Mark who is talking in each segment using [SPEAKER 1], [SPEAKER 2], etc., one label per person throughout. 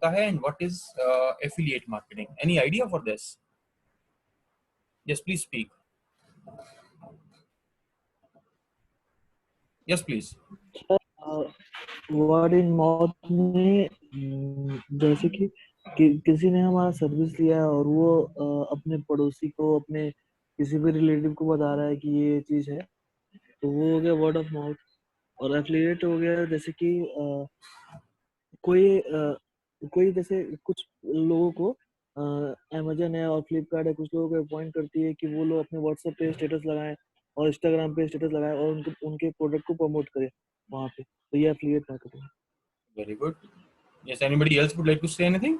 [SPEAKER 1] होता है and what is affiliate marketing? Any idea for this? Yes, please speak. Yes, please.
[SPEAKER 2] Word in mouth में जैसे कि किसी ने हमारा सर्विस लिया है और वो अपने पड़ोसी को, अपने किसी भी रिलेटिव को बता रहा है कि ये चीज है, तो वो हो गया वर्ड ऑफ माउथ। और एफिलिएट हो गया जैसे कि कोई जैसे कुछ लोगों को अमेजन है और फ्लिपकार्ट है, कुछ लोगों को अपॉइंट करती है कि वो लोग अपने व्हाट्सएप पे स्टेटस लगाएं और इंस्टाग्राम पे स्टेटस लगाएं और उनके प्रोडक्ट को प्रमोट करें वहां पे, तो ये एफिलिएट मार्केटिंग है।
[SPEAKER 1] Very good. Yes, anybody else would like to say anything?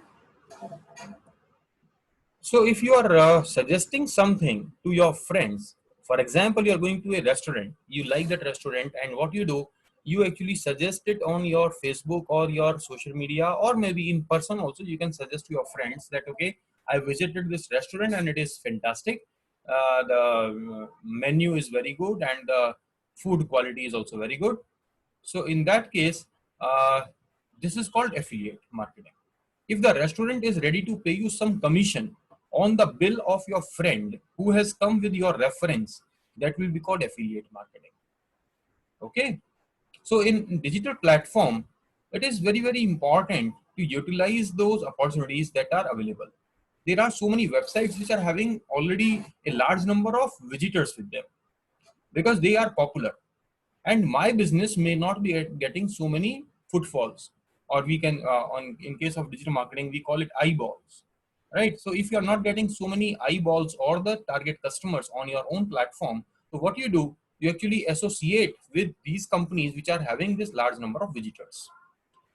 [SPEAKER 1] So if you are suggesting something to your friends, for example, you are going to a restaurant, you like that restaurant, and what you do, you actually suggest it on your Facebook or your social media, or maybe in person also, you can suggest to your friends that, okay, I visited this restaurant and it is fantastic. The menu is very good and the food quality is also very good. So in that case, this is called affiliate marketing. If the restaurant is ready to pay you some commission on the bill of your friend who has come with your reference, that will be called affiliate marketing. Okay. So in digital platform, it is very, very important to utilize those opportunities that are available. There are so many websites which are having already a large number of visitors with them because they are popular, and my business may not be getting so many footfalls, or we can on in case of digital marketing we call it eyeballs, right? So if you are not getting so many eyeballs or the target customers on your own platform, so what you do, you actually associate with these companies which are having this large number of visitors.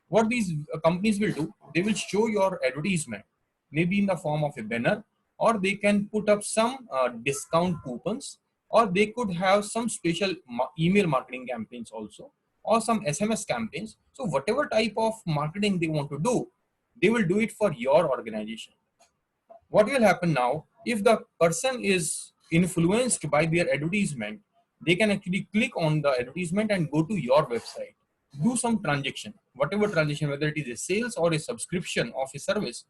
[SPEAKER 1] What these companies will do, they will show your advertisement maybe in the form of a banner, or they can put up some discount coupons, or they could have some special email marketing campaigns also, or some SMS campaigns. So whatever type of marketing they want to do, they will do it for your organization. What will happen now, if the person is influenced by their advertisement, they can actually click on the advertisement and go to your website, do some transaction, whatever transaction, whether it is a sales or a subscription of a service,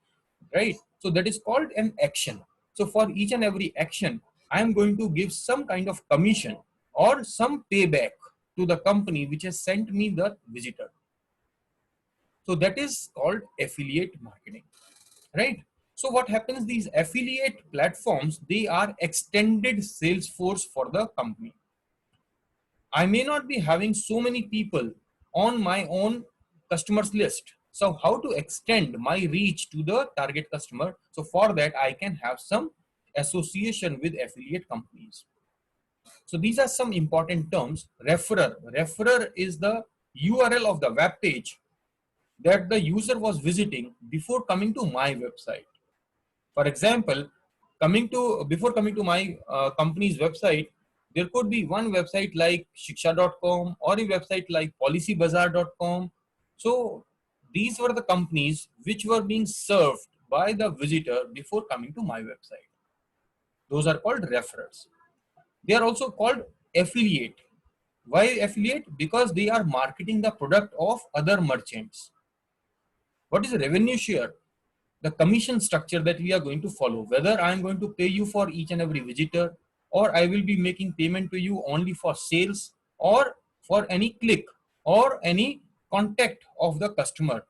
[SPEAKER 1] right? So that is called an action. So for each and every action, I am going to give some kind of commission or some payback to the company which has sent me the visitor. So that is called affiliate marketing, right? So what happens, these affiliate platforms, they are extended sales force for the company. I may not be having so many people on my own customers list. So how to extend my reach to the target customer? So for that, I can have some association with affiliate companies. So these are some important terms. Referrer. Referrer is the URL of the web page that the user was visiting before coming to my website. For example, before coming to my company's website, there could be one website like shiksha.com or a website like policybazaar.com. So these were the companies which were being served by the visitor before coming to my website. Those are called referrers. They are also called affiliate. Why affiliate? Because they are marketing the product of other merchants. What is revenue share? The commission structure that we are going to follow, whether I am going to pay you for each and every visitor, or I will be making payment to you only for sales or for any click or any contact of the customer,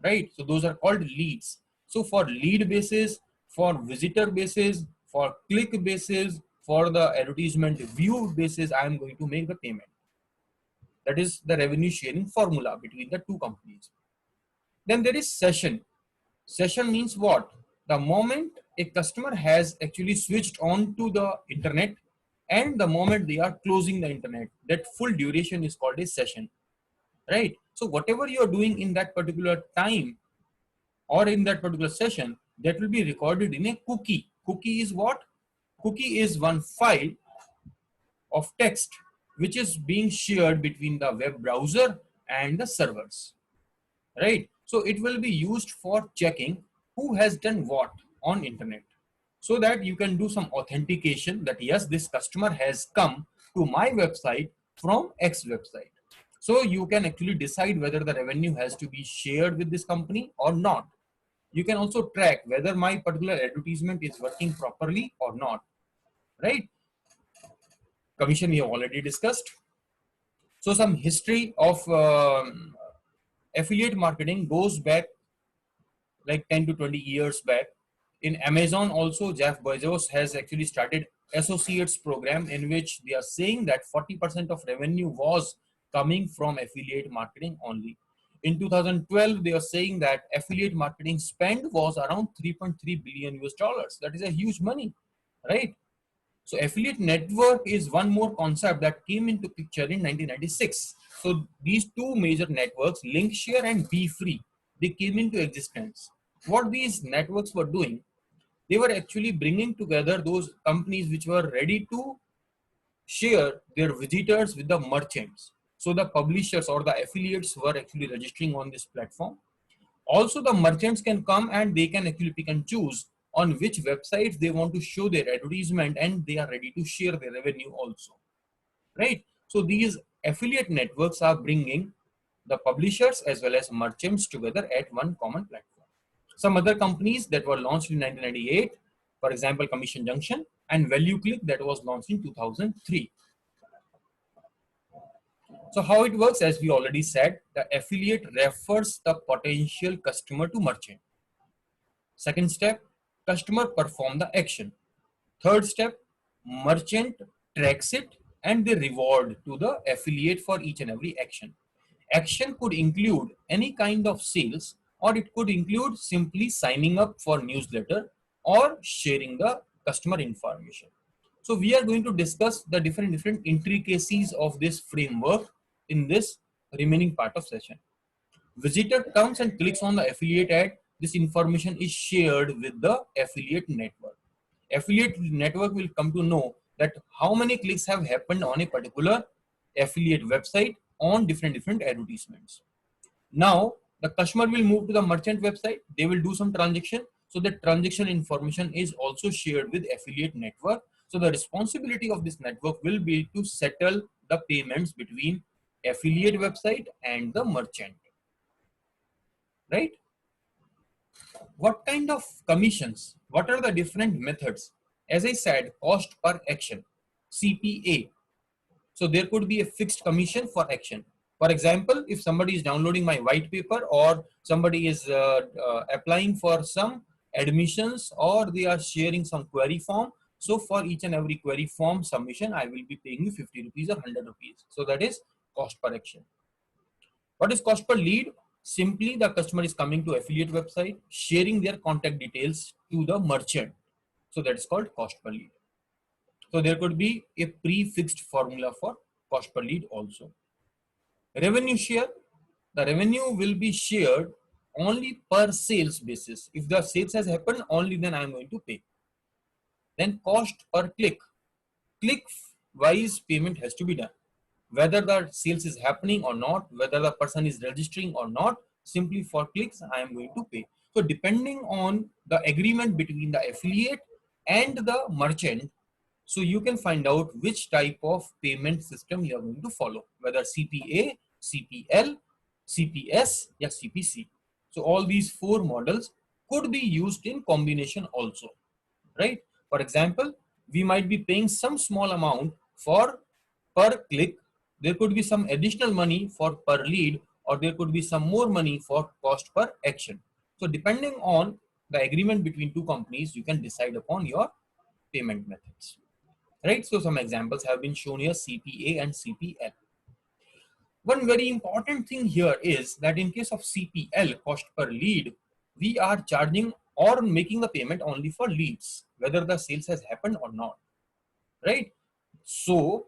[SPEAKER 1] right? So those are called leads. So for lead basis, for visitor basis, for click basis, for the advertisement view basis, I am going to make the payment. That is the revenue sharing formula between the two companies. Then there is session. Session means what? The moment a customer has actually switched on to the internet and the moment they are closing the internet, that full duration is called a session, right? So whatever you are doing in that particular time or in that particular session, that will be recorded in a cookie. Cookie is what? Cookie is one file of text which is being shared between the web browser and the servers, right? So it will be used for checking who has done what on internet, so that you can do some authentication that yes, this customer has come to my website from X website. So you can actually decide whether the revenue has to be shared with this company or not. You can also track whether my particular advertisement is working properly or not, right? Commission we have already discussed. So some history of affiliate marketing goes back like 10 to 20 years back. In Amazon also, Jeff Bezos has actually started associates program in which they are saying that 40% of revenue was coming from affiliate marketing only. In 2012, they are saying that affiliate marketing spend was around 3.3 billion US dollars. That is a huge money, right? So affiliate network is one more concept that came into picture in 1996. So these two major networks, Linkshare and BeFree, they came into existence. What these networks were doing, they were actually bringing together those companies which were ready to share their visitors with the merchants. So the publishers or the affiliates were actually registering on this platform. Also, the merchants can come and they can actually pick and choose on which websites they want to show their advertisement, and they are ready to share their revenue also, right? So these affiliate networks are bringing the publishers as well as merchants together at one common platform. Some other companies that were launched in 1998, for example, Commission Junction and Value Click that was launched in 2003. So how it works, as we already said, the affiliate refers the potential customer to merchant. Second step, customer perform the action. Third step, merchant tracks it and they reward to the affiliate for each and every action. Action could include any kind of sales, or it could include simply signing up for newsletter or sharing the customer information. So we are going to discuss the different intricacies of this framework in this remaining part of session. Visitor comes and clicks on the affiliate ad. This information is shared with the affiliate network. Affiliate network will come to know that how many clicks have happened on a particular affiliate website on different advertisements. Now the customer will move to the merchant website. They will do some transaction. So the transaction information is also shared with affiliate network. So the responsibility of this network will be to settle the payments between affiliate website and the merchant, right? What kind of commissions? What are the different methods? As I said, cost per action, CPA. So there could be a fixed commission for action. For example, if somebody is downloading my white paper, or somebody is applying for some admissions, or they are sharing some query form. So for each and every query form submission, I will be paying you 50 rupees or 100 rupees. So that is cost per action. What is cost per lead? Simply the customer is coming to affiliate website, sharing their contact details to the merchant. So that is called cost per lead. So there could be a prefixed formula for cost per lead also. Revenue share. The revenue will be shared only per sales basis. If the sales has happened, only then I am going to pay. Then cost per click. Click wise payment has to be done. Whether the sales is happening or not, whether the person is registering or not, simply for clicks I am going to pay. So depending on the agreement between the affiliate and the merchant, so you can find out which type of payment system you are going to follow, whether CPA, CPL, CPS, or CPC. So all these four models could be used in combination also, right? For example, we might be paying some small amount for per click. There could be some additional money for per lead, or there could be some more money for cost per action. So depending on the agreement between two companies, you can decide upon your payment methods, right? So some examples have been shown here, CPA and CPL. One very important thing here is that in case of CPL, cost per lead, we are charging or making the payment only for leads, whether the sales has happened or not, right? So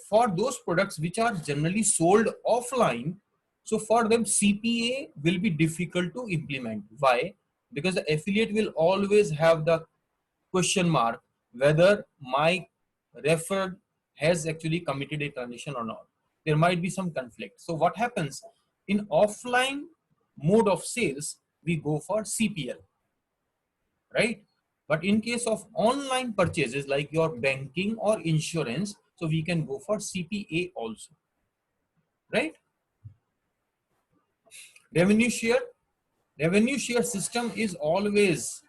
[SPEAKER 1] for those products which are generally sold offline, so for them CPA will be difficult to implement. Why? Because the affiliate will always have the question mark whether my referred has actually committed a transaction or not. There might be some conflict. So what happens in offline mode of sales, we go for CPL, right? But in case of online purchases like your banking or insurance, so we can go for CPA also, right? Revenue share. revenue share system is always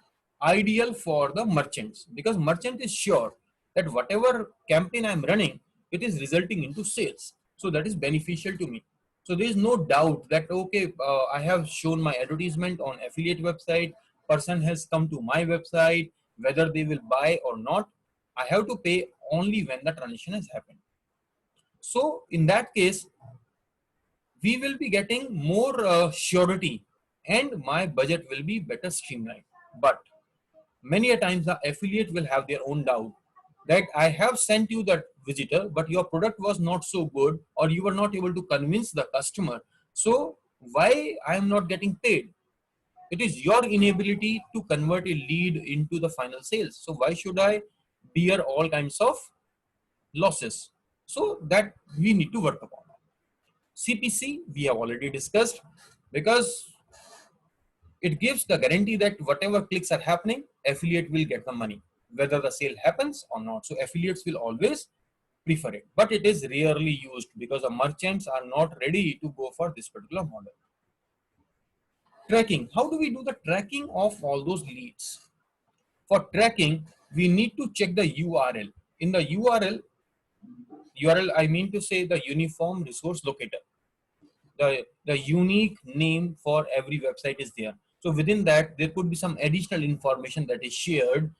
[SPEAKER 1] ideal for the merchants, because merchant is sure that whatever campaign I'm running, it is resulting into sales. So that is beneficial to me. So there is no doubt that, okay, I have shown my advertisement on affiliate website, person has come to my website, whether they will buy or not, I have to pay only when the transaction has happened. So in that case, we will be getting more surety, and my budget will be better streamlined. But many a times the affiliate will have their own doubt that I have sent you that visitor, but your product was not so good, or you were not able to convince the customer. So why I am not getting paid? It is your inability to convert a lead into the final sales. So why should I bear all kinds of losses? So that we need to work upon. CPC we have already discussed, because it gives the guarantee that whatever clicks are happening, affiliate will get the money, whether the sale happens or not. So affiliates will always prefer it, but it is rarely used because the merchants are not ready to go for this particular model. Tracking. How do we do the tracking of all those leads? For tracking, we need to check the URL. In the URL, I mean to say the Uniform Resource Locator. The unique name for every website is there. So within that, there could be some additional information that is shared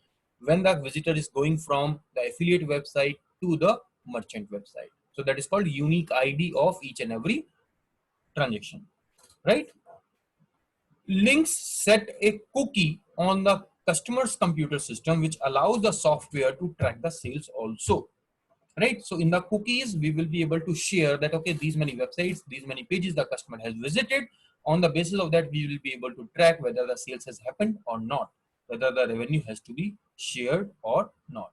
[SPEAKER 1] when the visitor is going from the affiliate website to the merchant website. So that is called unique ID of each and every transaction, right? Links set a cookie on the customer's computer system, which allows the software to track the sales also. Right? So in the cookies, we will be able to share that, okay, these many websites, these many pages the customer has visited. On the basis of that, we will be able to track whether the sales has happened or not, whether the revenue has to be shared or not.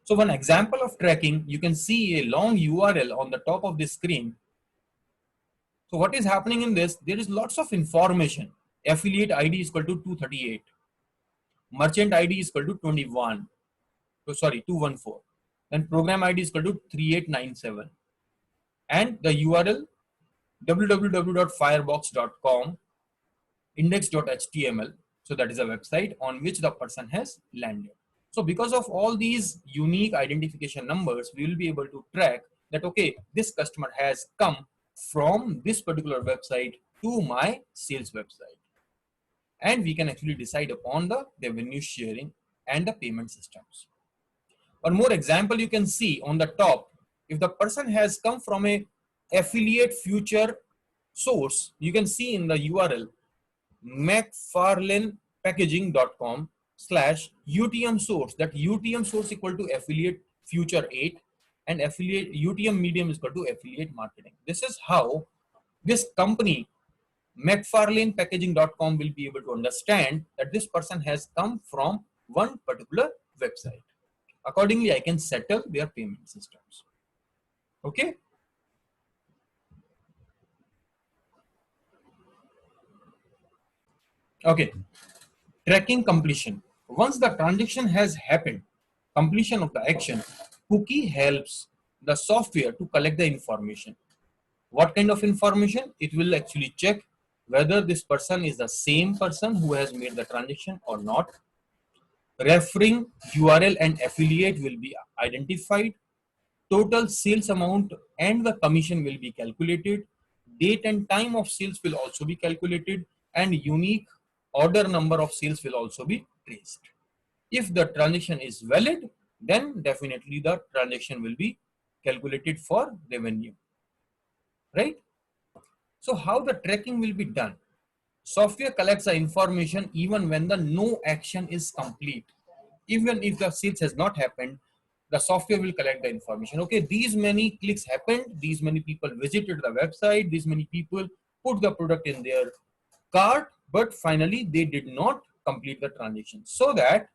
[SPEAKER 1] So one example of tracking, you can see a long URL on the top of the screen. So what is happening in this? There is lots of information. Affiliate ID is equal to 238. Merchant ID is equal to 21. Oh, sorry, 214. Then program ID is equal to 3897. And the URL www.firebox.com, index.html. So that is a website on which the person has landed. So because of all these unique identification numbers, we will be able to track that, okay, this customer has come from this particular website to my sales website. And we can actually decide upon the revenue sharing and the payment systems. One more example you can see on the top. If the person has come from a affiliate future source, you can see in the URL mcfarlanepackaging.com/UTM source. That UTM source equal to affiliate future 8, and affiliate UTM medium is equal to affiliate marketing. This is how this company mcfarlanepackaging.com will be able to understand that this person has come from one particular website. Accordingly, I can settle their payment systems. Okay. Okay. Tracking completion. Once the transaction has happened, completion of the action, cookie helps the software to collect the information. What kind of information? It will actually check whether this person is the same person who has made the transaction or not. Referring URL and affiliate will be identified. Total sales amount and the commission will be calculated. Date and time of sales will also be calculated, and unique order number of sales will also be traced. If the transaction is valid, then definitely the transaction will be calculated for revenue, right? So how the tracking will be done? Software collects the information even when the no action is complete. Even if the sales has not happened, the software will collect the information. Okay, these many clicks happened, these many people visited the website, these many people put the product in their cart, but finally they did not complete the transaction. So that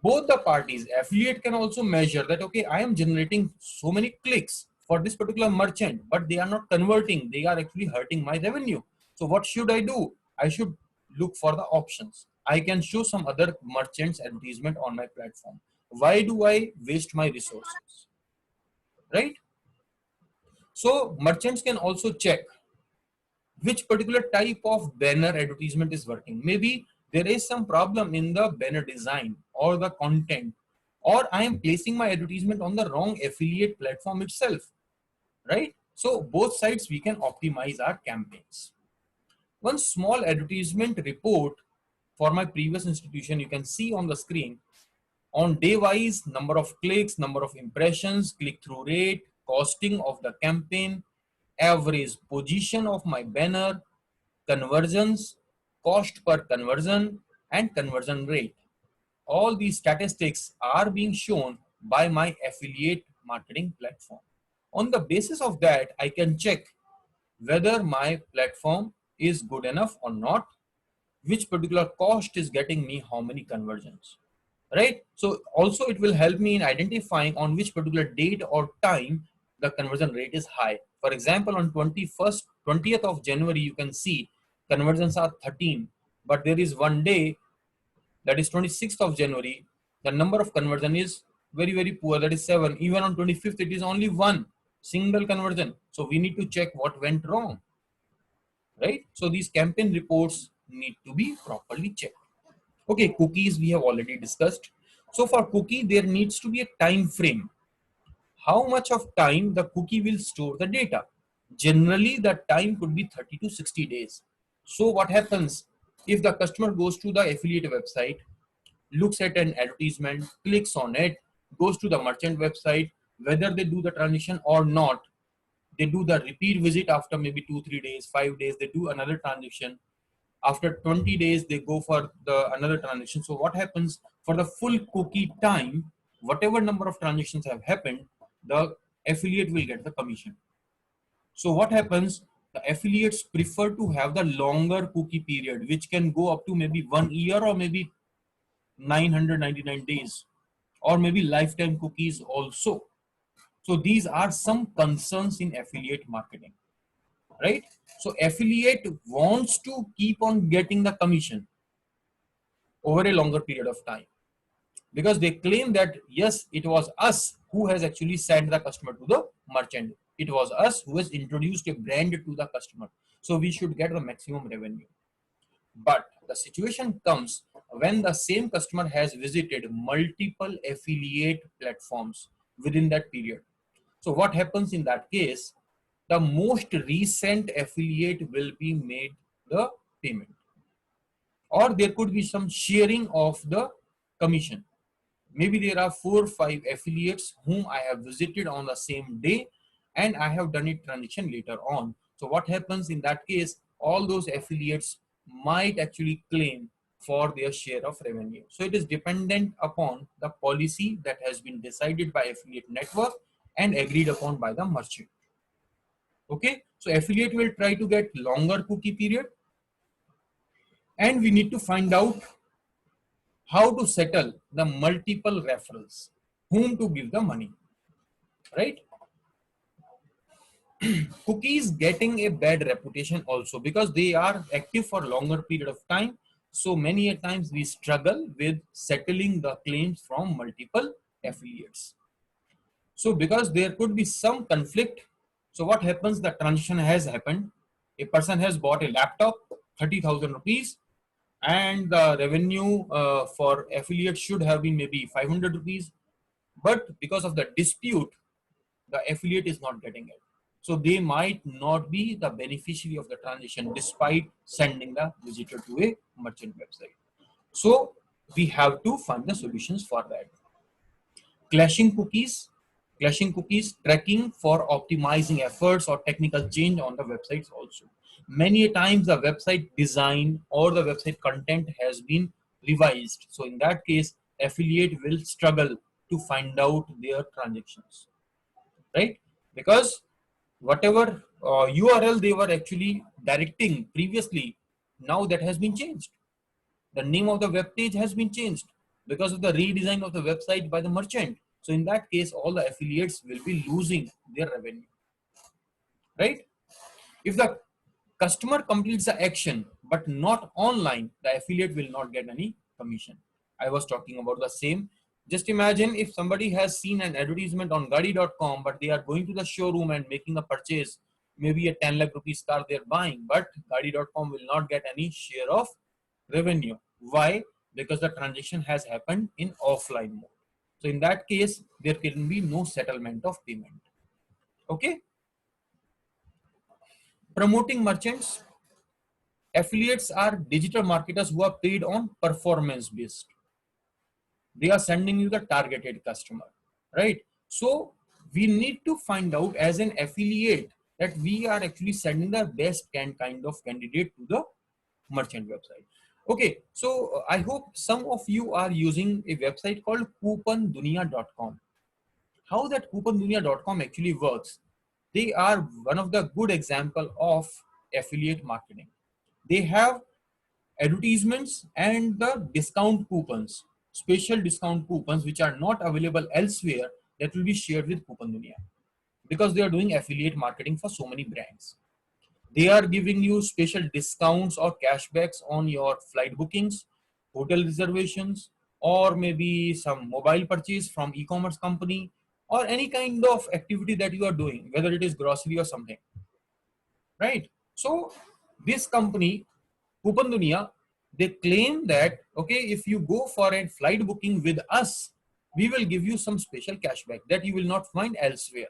[SPEAKER 1] both the parties, affiliate can also measure that, okay, I am generating so many clicks for this particular merchant, but they are not converting, they are actually hurting my revenue. So what should I do? I should look for the options. I can show some other merchants advertisement on my platform. Why do I waste my resources, right? So merchants can also check which particular type of banner advertisement is working. Maybe there is some problem in the banner design or the content, or I am placing my advertisement on the wrong affiliate platform itself, right? So both sides we can optimize our campaigns. One small advertisement report for my previous institution you can see on the screen. On day wise, number of clicks, number of impressions, click-through rate, costing of the campaign, average position of my banner, conversions, cost per conversion, and conversion rate. All these statistics are being shown by my affiliate marketing platform. On the basis of that, I can check whether my platform is good enough or not, which particular cost is getting me how many conversions, right? So also it will help me in identifying on which particular date or time the conversion rate is high. For example, on 20th of January, you can see conversions are 13, but there is one day, that is 26th of January, the number of conversion is very, very poor, that is 7. Even on 25th, it is only one single conversion. So we need to check what went wrong, right? So these campaign reports need to be properly checked. Okay, cookies we have already discussed. So for cookie, there needs to be a time frame. How much of time the cookie will store the data? Generally, the time could be 30 to 60 days. So what happens if the customer goes to the affiliate website, looks at an advertisement, clicks on it, goes to the merchant website, whether they do the transaction or not, they do the repeat visit after maybe 2 3 days, 5 days, they do another transaction. After 20 days, they go for the another transaction. So what happens for the full cookie time, whatever number of transactions have happened, the affiliate will get the commission. So what happens? The affiliates prefer to have the longer cookie period, which can go up to maybe 1 year or maybe 999 days, or maybe lifetime cookies also. So these are some concerns in affiliate marketing, right? So affiliate wants to keep on getting the commission over a longer period of time, because they claim that yes, it was us who has actually sent the customer to the merchant. It was us who has introduced a brand to the customer. So we should get the maximum revenue. But the situation comes when the same customer has visited multiple affiliate platforms within that period. So what happens in that case? The most recent affiliate will be made the payment, or there could be some sharing of the commission. Maybe there are 4 or 5 affiliates whom I have visited on the same day and I have done it transaction later on. So what happens in that case? All those affiliates might actually claim for their share of revenue. So it is dependent upon the policy that has been decided by affiliate network and agreed upon by the merchant. Okay, so affiliate will try to get longer cookie period, and we need to find out how to settle the multiple referrals, whom to give the money, right? Cookies getting a bad reputation also because they are active for longer period of time. So many a times we struggle with settling the claims from multiple affiliates. So because there could be some conflict, so what happens? The transaction has happened. A person has bought a laptop, 30,000 rupees, and the revenue for affiliate should have been maybe 500 rupees. But because of the dispute, the affiliate is not getting it. So they might not be the beneficiary of the transaction despite sending the visitor to a merchant website. So we have to find the solutions for that. Clashing cookies, tracking for optimizing efforts or technical change on the websites also. Many times the website design or the website content has been revised. So in that case, affiliate will struggle to find out their transactions, right? Because whatever URL they were actually directing previously, now that has been changed. The name of the web page has been changed because of the redesign of the website by the merchant. So in that case, all the affiliates will be losing their revenue, right? If the customer completes the action but not online, the affiliate will not get any commission. I was talking about the same. Just imagine if somebody has seen an advertisement on Gadi.com, but they are going to the showroom and making a purchase, maybe a 10 lakh rupees car they're buying, but Gaadi.com will not get any share of revenue. Why? Because the transaction has happened in offline mode. So in that case, there can be no settlement of payment. Okay. Promoting merchants. Affiliates are digital marketers who are paid on performance based. They are sending you the targeted customer, right? So we need to find out as an affiliate that we are actually sending the best kind of candidate to the merchant website. Okay, so I hope some of you are using a website called coupondunia.com. How that coupondunia.com actually works, they are one of the good example of affiliate marketing. They have advertisements and the discount coupons, special discount coupons which are not available elsewhere, that will be shared with Coupon Dunia, because they are doing affiliate marketing for so many brands. They are giving you special discounts or cashbacks on your flight bookings, hotel reservations, or maybe some mobile purchase from e-commerce company, or any kind of activity that you are doing, whether it is grocery or something, right? So this company, Coupon Dunia, they claim that, okay, if you go for a flight booking with us, we will give you some special cashback that you will not find elsewhere.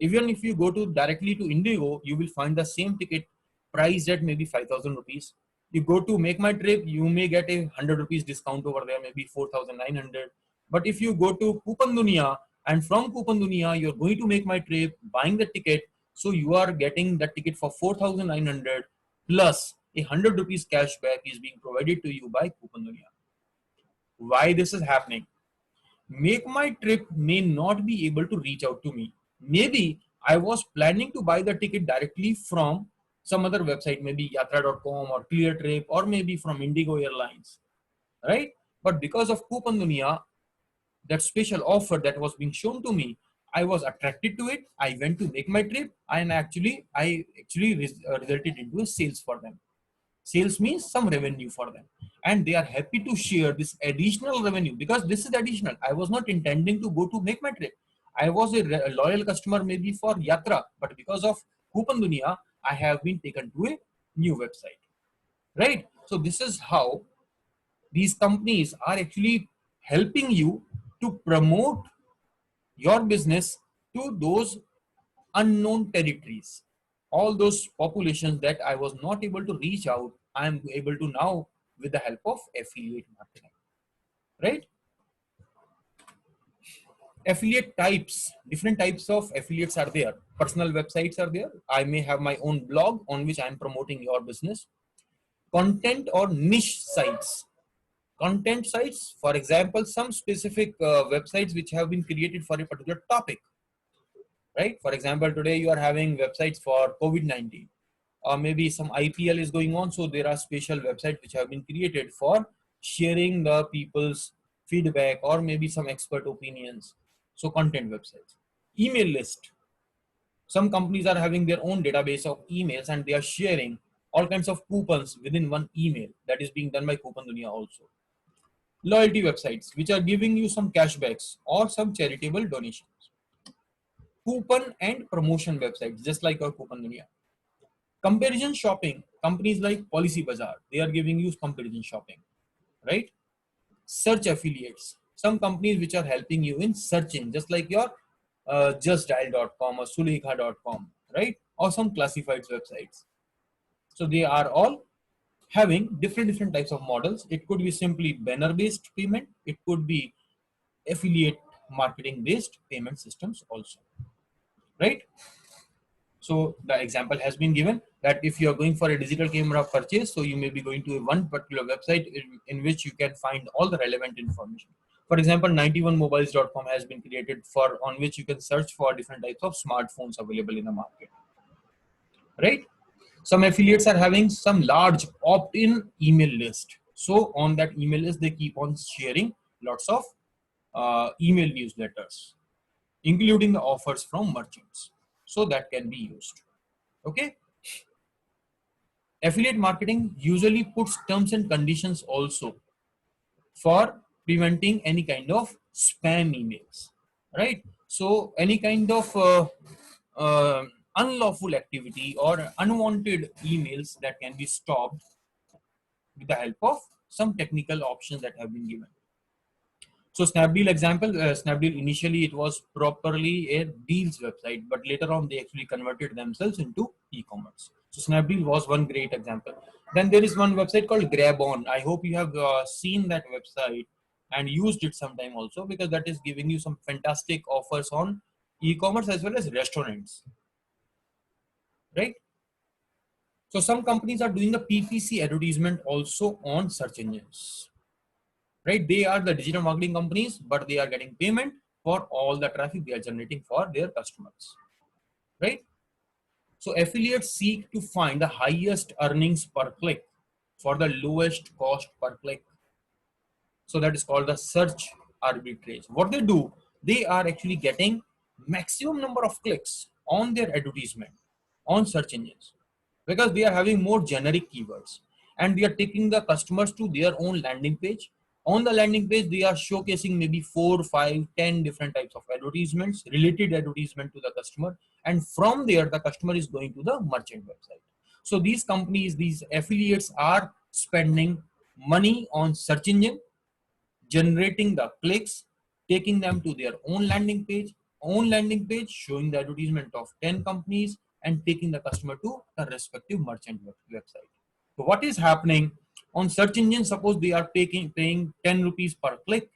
[SPEAKER 1] Even if you go to directly to Indigo, you will find the same ticket priced at maybe 5,000 rupees. You go to Make My Trip, you may get a 100 rupees discount over there, maybe 4,900. But if you go to Coupon Dunia, and from Coupon Dunia, you're going to Make My Trip, buying the ticket, so you are getting the ticket for 4,900 plus a 100 rupees cashback is being provided to you by Coupon Dunia. Why this is happening? Make My Trip may not be able to reach out to me. Maybe I was planning to buy the ticket directly from some other website, maybe yatra.com or ClearTrip, or maybe from Indigo Airlines, right? But because of Coupon Dunia, that special offer that was being shown to me, I was attracted to it. I went to Make My Trip, and I actually resulted into a sales for them. Sales means some revenue for them, and they are happy to share this additional revenue, because this is additional. I was not intending to go to Make My Trip. I was a loyal customer maybe for Yatra, but because of Coupon Dunia, I have been taken to a new website, right? So this is how these companies are actually helping you to promote your business to those unknown territories, all those populations that I was not able to reach out. I am able to now with the help of affiliate marketing, right? Affiliate types, different types of affiliates are there. Personal websites are there. I may have my own blog on which I am promoting your business. Content or niche sites. Content sites, for example, some specific websites which have been created for a particular topic, right? For example, today you are having websites for COVID-19, or maybe some IPL is going on. So there are special websites which have been created for sharing the people's feedback or maybe some expert opinions. So content websites. Email list. Some companies are having their own database of emails, and they are sharing all kinds of coupons within one email. That is being done by Coupon Dunia also. Loyalty websites, which are giving you some cashbacks or some charitable donations. Coupon and promotion websites, just like our Coupon Dunia. Comparison shopping, companies like Policy Bazaar, they are giving you comparison shopping, right? Search affiliates, some companies which are helping you in searching, just like your justdial.com or sulekha.com, right? Or some classifieds websites. So they are all having different types of models. It could be simply banner based payment, it could be affiliate marketing based payment systems also, right? So the example has been given that if you are going for a digital camera purchase, so you may be going to a one particular website in which you can find all the relevant information. For example, 91mobiles.com has been created for on which you can search for different types of smartphones available in the market, right? Some affiliates are having some large opt-in email list. So on that email list, they keep on sharing lots of email newsletters, including the offers from merchants. So that can be used. Okay. Affiliate marketing usually puts terms and conditions also for preventing any kind of spam emails, right? So any kind of unlawful activity or unwanted emails that can be stopped with the help of some technical options that have been given. So Snapdeal example, Snapdeal initially it was properly a deals website, but later on they actually converted themselves into e-commerce. So Snapdeal was one great example. Then there is one website called GrabOn. I hope you have seen that website and used it sometime also, because that is giving you some fantastic offers on e-commerce as well as restaurants, right? So some companies are doing the PPC advertisement also on search engines, right? They are the digital marketing companies, but they are getting payment for all the traffic they are generating for their customers, right? So affiliates seek to find the highest earnings per click for the lowest cost per click. So that is called the search arbitrage. What they do, they are actually getting maximum number of clicks on their advertisement on search engines, because they are having more generic keywords, and they are taking the customers to their own landing page. On the landing page, they are showcasing maybe 4, 5, 10 different types of advertisements, related advertisement to the customer, and from there the customer is going to the merchant website. So these companies, these affiliates are spending money on search engine, generating the clicks, taking them to their own landing page, showing the advertisement of 10 companies, and taking the customer to the respective merchant website. So what is happening on search engine? Suppose they are paying 10 rupees per click,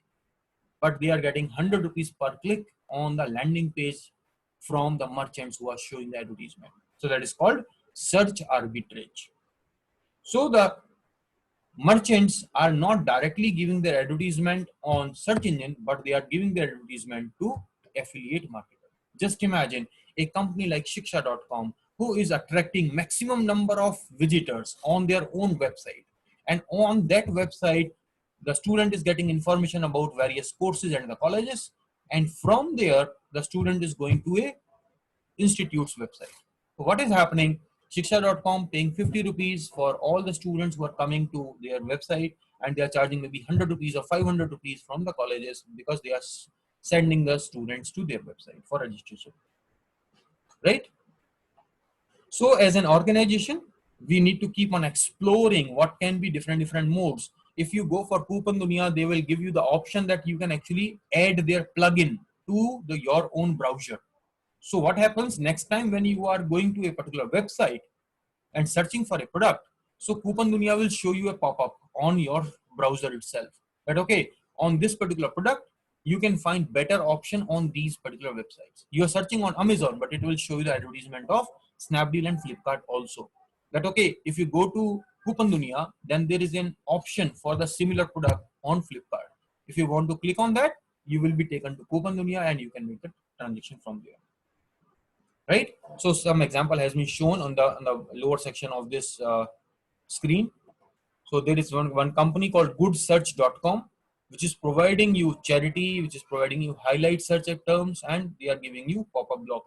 [SPEAKER 1] but they are getting 100 rupees per click on the landing page from the merchants who are showing the advertisement. So that is called search arbitrage. So the merchants are not directly giving their advertisement on search engine, but they are giving their advertisement to affiliate marketer. Just imagine a company like shiksha.com who is attracting maximum number of visitors on their own website, and on that website the student is getting information about various courses and the colleges, and from there the student is going to a institute's website. So what is happening? Shiksha.com paying 50 rupees for all the students who are coming to their website, and they are charging maybe 100 rupees or 500 rupees from the colleges, because they are sending the students to their website for registration, right? So as an organization, we need to keep on exploring what can be different modes. If you go for Coupon Dunia, they will give you the option that you can actually add their plugin to your own browser. So what happens next time when you are going to a particular website and searching for a product? So Coupon Dunia will show you a pop-up on your browser itself that, okay, on this particular product, you can find better option on these particular websites. You are searching on Amazon, but it will show you the advertisement of Snapdeal and Flipkart also. That, okay, if you go to Coupon Dunia, then there is an option for the similar product on Flipkart. If you want to click on that, you will be taken to Coupon Dunia and you can make the transaction from there, right? So some example has been shown on the lower section of this screen. So there is one company called goodsearch.com, which is providing you charity, which is providing you highlight search terms, and they are giving you pop-up blocker.